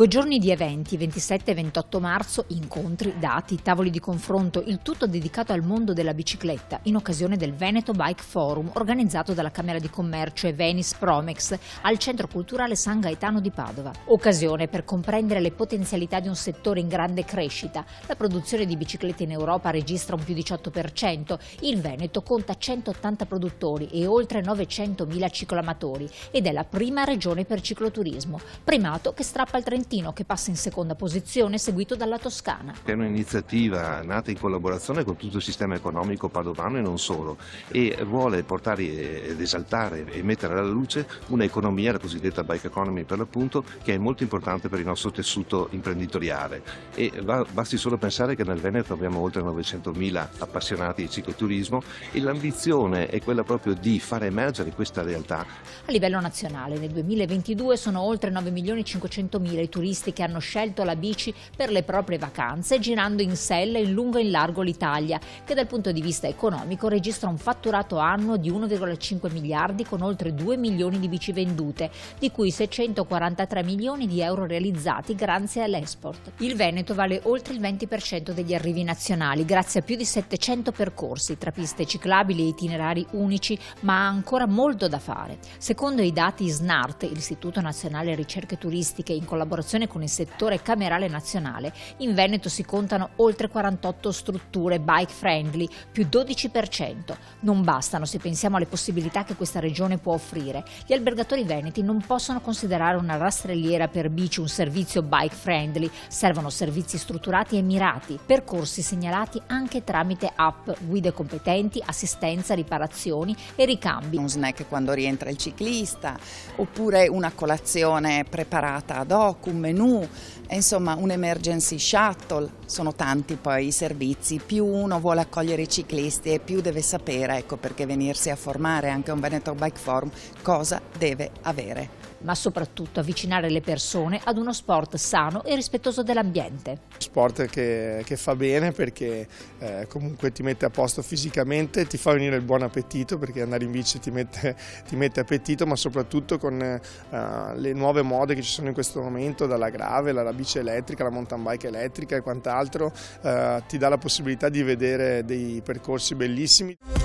2 giorni di eventi, 27 e 28 marzo, incontri, dati, tavoli di confronto, il tutto dedicato al mondo della bicicletta in occasione del Veneto Bike Forum organizzato dalla Camera di Commercio e Venice Promex al Centro Culturale San Gaetano di Padova. Occasione per comprendere le potenzialità di un settore in grande crescita. La produzione di biciclette in Europa registra un più 18%, il Veneto conta 180 produttori e oltre 900.000 cicloamatori ed è la prima regione per cicloturismo, primato che strappa il Trentino, che passa in seconda posizione, seguito dalla Toscana. È un'iniziativa nata in collaborazione con tutto il sistema economico padovano e non solo, e vuole portare ed esaltare e mettere alla luce un'economia, la cosiddetta bike economy per l'appunto, che è molto importante per il nostro tessuto imprenditoriale. E basti solo pensare che nel Veneto abbiamo oltre 900.000 appassionati di cicloturismo e l'ambizione è quella proprio di far emergere questa realtà. A livello nazionale nel 2022 sono oltre 9.500.000 i turisti che hanno scelto la bici per le proprie vacanze, girando in sella in lungo e in largo l'Italia, che dal punto di vista economico registra un fatturato annuo di 1,5 miliardi con oltre 2 milioni di bici vendute, di cui 643 milioni di euro realizzati grazie all'export. Il Veneto vale oltre il 20% degli arrivi nazionali, grazie a più di 700 percorsi tra piste ciclabili e itinerari unici, ma ha ancora molto da fare. Secondo i dati SNART, l'Istituto Nazionale Ricerche Turistiche, in collaborazione con il settore camerale nazionale, in Veneto si contano oltre 48 strutture bike friendly, più 12%. Non bastano se pensiamo alle possibilità che questa regione può offrire. Gli albergatori veneti non possono considerare una rastrelliera per bici un servizio bike friendly, servono servizi strutturati e mirati, percorsi segnalati anche tramite app, guide competenti, assistenza, riparazioni e ricambi. Un snack quando rientra il ciclista, oppure una colazione preparata ad hoc, un menù, insomma un emergency shuttle. Sono tanti poi i servizi, più uno vuole accogliere i ciclisti e più deve sapere, ecco perché venirsi a formare anche un Veneto Bike Forum, cosa deve avere. Ma soprattutto avvicinare le persone ad uno sport sano e rispettoso dell'ambiente. Sport che fa bene perché comunque ti mette a posto fisicamente, ti fa venire il buon appetito perché andare in bici ti mette appetito, ma soprattutto con le nuove mode che ci sono in questo momento, dalla gravel alla bici elettrica, alla mountain bike elettrica e quant'altro, ti dà la possibilità di vedere dei percorsi bellissimi.